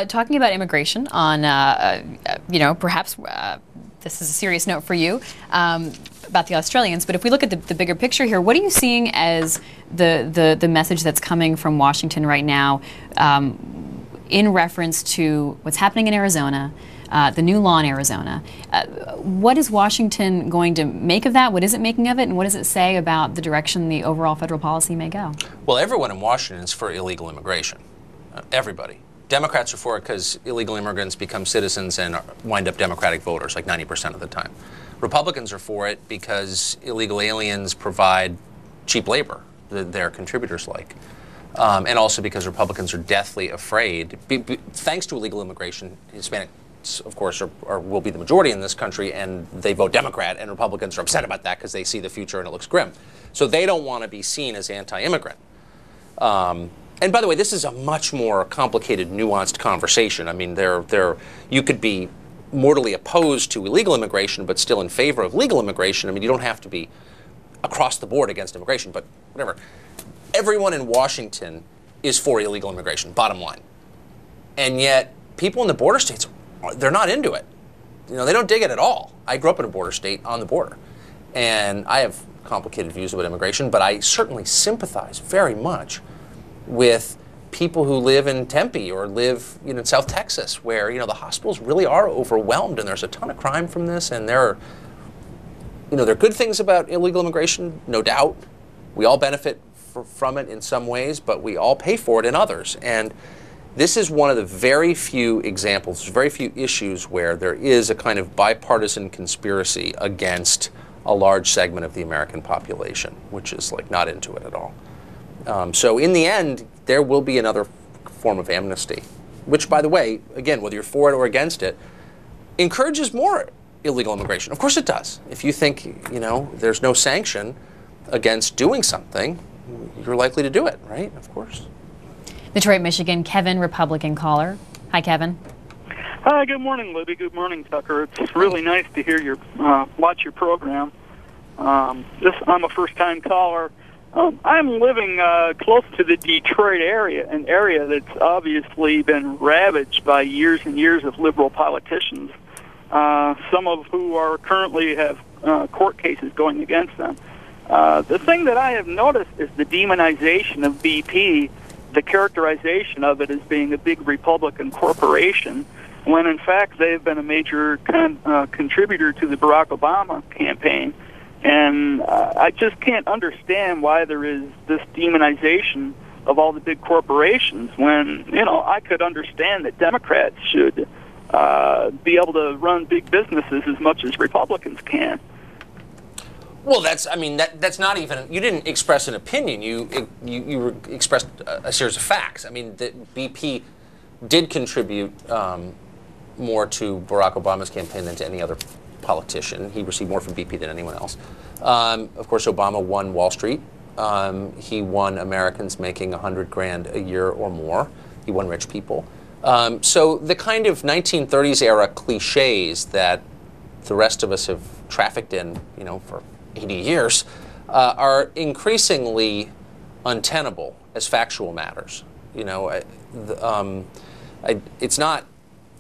talking about immigration on, perhaps this is a serious note for you about the Australians, but if we look at the bigger picture here, what are you seeing as the message that's coming from Washington right now in reference to what's happening in Arizona, the new law in Arizona? What is Washington going to make of that? What is it making of it? And what does it say about the direction the overall federal policy may go? Well, everyone in Washington is for illegal immigration. Everybody. Democrats are for it because illegal immigrants become citizens and wind up Democratic voters like 90% of the time. Republicans are for it because illegal aliens provide cheap labor that their contributors like. And also because Republicans are deathly afraid, thanks to illegal immigration, Hispanics, of course, will be the majority in this country, and they vote Democrat, and Republicans are upset about that because they see the future and it looks grim. So they don't want to be seen as anti-immigrant. And by the way, this is a much more complicated, nuanced conversation. I mean, you could be mortally opposed to illegal immigration, but still in favor of legal immigration. I mean, you don't have to be across the board against immigration, but whatever. Everyone in Washington is for illegal immigration, bottom line. And yet, people in the border states, they're not into it. You know, they don't dig it at all. I grew up in a border state on the border, and I have complicated views about immigration, but I certainly sympathize very much with people who live in Tempe or live, in South Texas, where, the hospitals really are overwhelmed, and there's a ton of crime from this, and there are good things about illegal immigration, no doubt. We all benefit from it in some ways, but we all pay for it in others. And this is one of the very few examples, very few issues where there is a kind of bipartisan conspiracy against a large segment of the American population, which is like not into it at all. So in the end, there will be another form of amnesty, which, by the way, again, whether you're for it or against it, encourages more illegal immigration. Of course it does. If you think, there's no sanction against doing something, you're likely to do it, right? Of course. Detroit, Michigan, Kevin, Republican caller. Hi, Kevin. Hi, good morning, Libby. Good morning, Tucker. It's really nice to hear watch your program. I'm a first-time caller. I'm living close to the Detroit area, an area that's obviously been ravaged by years and years of liberal politicians, some of who are currently have court cases going against them. The thing that I have noticed is the demonization of BP, the characterization of it as being a big Republican corporation, when in fact they've been a major contributor to the Barack Obama campaign. And I just can't understand why there is this demonization of all the big corporations when, I could understand that Democrats should be able to run big businesses as much as Republicans can. Well, that's not even, you didn't express an opinion, you expressed a series of facts. I mean, the BP did contribute more to Barack Obama's campaign than to any other politician. He received more from BP than anyone else. Of course, Obama won Wall Street. He won Americans making $100,000 a year or more. He won rich people. So the kind of 1930s era cliches that the rest of us have trafficked in, for 80 years, are increasingly untenable as factual matters. It's not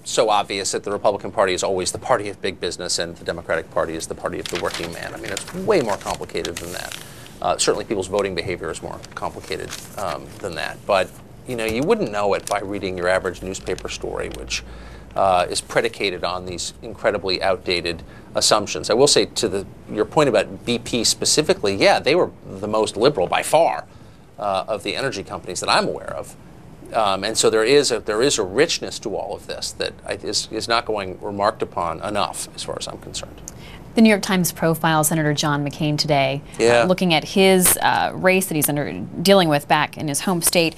so obvious that the Republican Party is always the party of big business and the Democratic Party is the party of the working man. I mean, it's way more complicated than that. Certainly people's voting behavior is more complicated than that. But, you wouldn't know it by reading your average newspaper story, which is predicated on these incredibly outdated assumptions. I will say to your point about BP specifically, yeah, they were the most liberal by far of the energy companies that I'm aware of. And so there is a richness to all of this that is not going remarked upon enough, as far as I'm concerned. The New York Times profiled Senator John McCain today, looking at his race that he's dealing with back in his home state.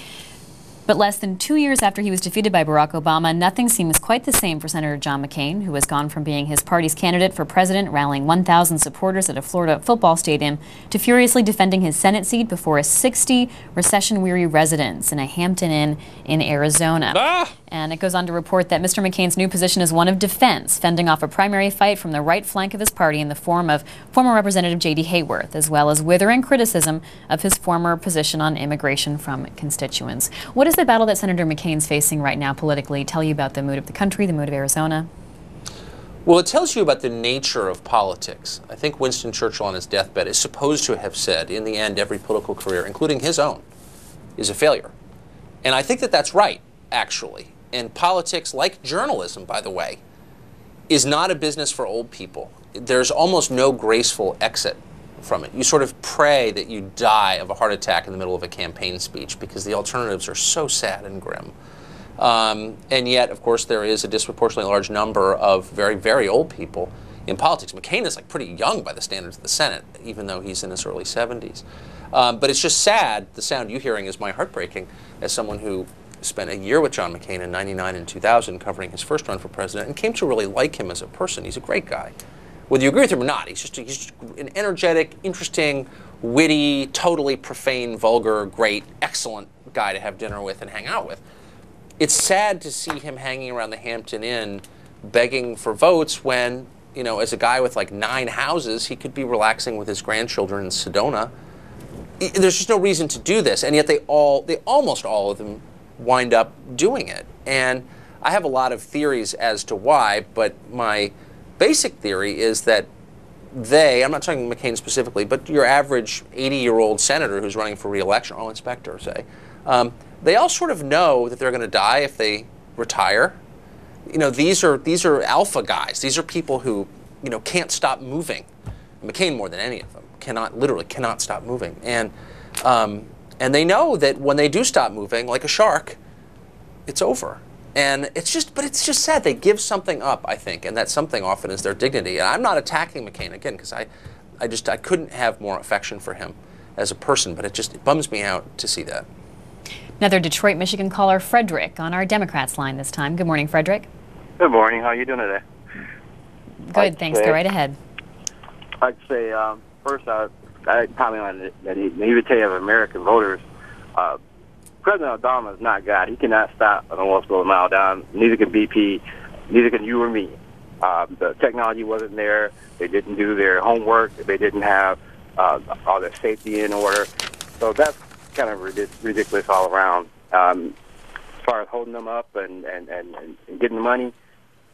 But less than 2 years after he was defeated by Barack Obama, nothing seems quite the same for Senator John McCain, who has gone from being his party's candidate for president, rallying 1,000 supporters at a Florida football stadium, to furiously defending his Senate seat before a 60 recession-weary residents in a Hampton Inn in Arizona. And it goes on to report that Mr. McCain's new position is one of defense, fending off a primary fight from the right flank of his party in the form of former Representative J.D. Hayworth, as well as withering criticism of his former position on immigration from constituents. What does the battle that Senator McCain's facing right now politically tell you about the mood of the country, the mood of Arizona? Well, it tells you about the nature of politics. I think Winston Churchill on his deathbed is supposed to have said, in the end, every political career, including his own, is a failure. And I think that that's right, actually. And politics, like journalism, by the way, is not a business for old people. There's almost no graceful exit from it. You sort of pray that you die of a heart attack in the middle of a campaign speech because the alternatives are so sad and grim. And yet, of course, there is a disproportionately large number of very, very old people in politics. McCain is like pretty young by the standards of the Senate, even though he's in his early 70s. But it's just sad. The sound you're hearing is my heartbreaking as someone who spent a year with John McCain in '99 and 2000 covering his first run for president and came to really like him as a person. He's a great guy. Whether you agree with him or not, he's just an energetic, interesting, witty, totally profane, vulgar, great, excellent guy to have dinner with and hang out with. It's sad to see him hanging around the Hampton Inn begging for votes when, you know, as a guy with like 9 houses, he could be relaxing with his grandchildren in Sedona. There's just no reason to do this, and yet almost all of them wind up doing it. And I have a lot of theories as to why, but my basic theory is that I'm not talking McCain specifically, but your average 80-year-old senator who's running for re-election, or inspector, say, they all sort of know that they're going to die if they retire. You know, these are alpha guys. These are people who, you know, can't stop moving. McCain more than any of them literally cannot stop moving. And they know that when they do stop moving, like a shark, it's over. And it's just sad. They give something up, I think, and that something often is their dignity. And I'm not attacking McCain again because I couldn't have more affection for him as a person, but it bums me out to see that. Another Detroit, Michigan caller, Frederick, on our Democrats line this time. Good morning, Frederick. Good morning. How are you doing today? Good, thanks. Go right ahead. I'd say, first, I'd comment on the naivete of American voters. President Obama is not God. He cannot stop an almost a mile down. Neither can BP. Neither can you or me. The technology wasn't there. They didn't do their homework. They didn't have all their safety in order. So that's kind of ridiculous all around. As far as holding them up and getting the money,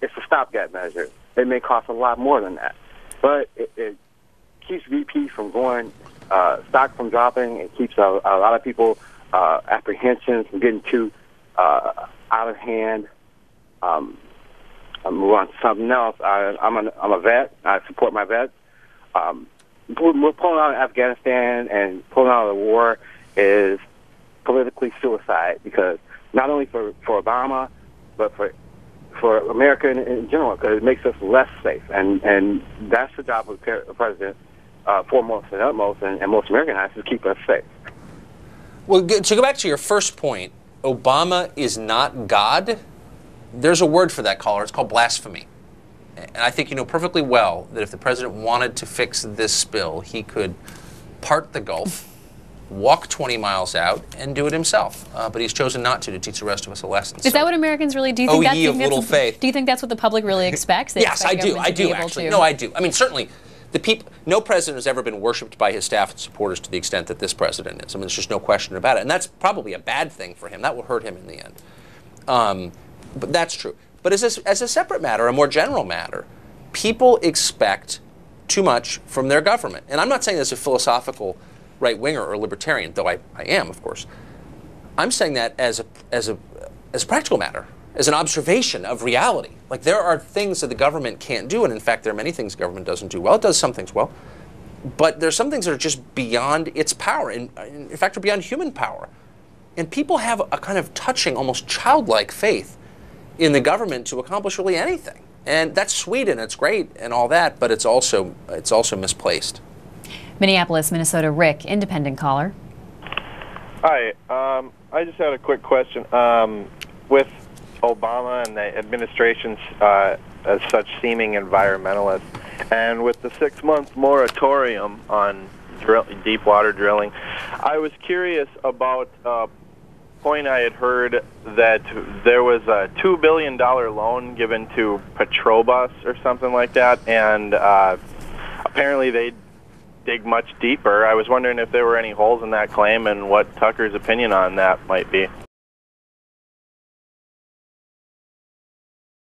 it's a stopgap measure. It may cost a lot more than that. But it keeps BP from going, stock from dropping. It keeps a lot of people apprehensions from getting too out of hand. I'll move on to something else. I'm a vet. I support my vets. We're pulling out of Afghanistan and pulling out of the war is politically suicide because not only for Obama, but for America in general, because it makes us less safe. And that's the job of the president, foremost and utmost, and most American has to keep us safe. Well, to go back to your first point, Obama is not God. There's a word for that, caller. It's called blasphemy. And I think you know perfectly well that if the president wanted to fix this bill, he could part the Gulf, walk 20 miles out, and do it himself. But he's chosen not to teach the rest of us a lesson. Is that what Americans really do? Oh, ye of little faith. Do you think that's what the public really expects? Yes, I do. I do, actually. No, I do. I mean, certainly, no president has ever been worshipped by his staff and supporters to the extent that this president is. I mean, there's just no question about it. And that's probably a bad thing for him. That will hurt him in the end. But that's true. But as a separate matter, a more general matter, people expect too much from their government. And I'm not saying that's a philosophical right-winger or libertarian, though I am, of course. I'm saying that as a practical matter, as an observation of reality. Like, there are things that the government can't do, and in fact, there are many things the government doesn't do well. It does some things well, but there's some things that are just beyond its power, and in fact, are beyond human power. And people have a kind of touching, almost childlike faith in the government to accomplish really anything. And that's sweet and it's great and all that, but it's also misplaced. Minneapolis, Minnesota, Rick, independent caller. Hi, I just had a quick question. With Obama and the administration's as such seeming environmentalists, and with the 6-month moratorium on deep water drilling, I was curious about point I had heard that there was a $2 billion loan given to Petrobras or something like that, and apparently they dig much deeper. I was wondering if there were any holes in that claim and what Tucker's opinion on that might be.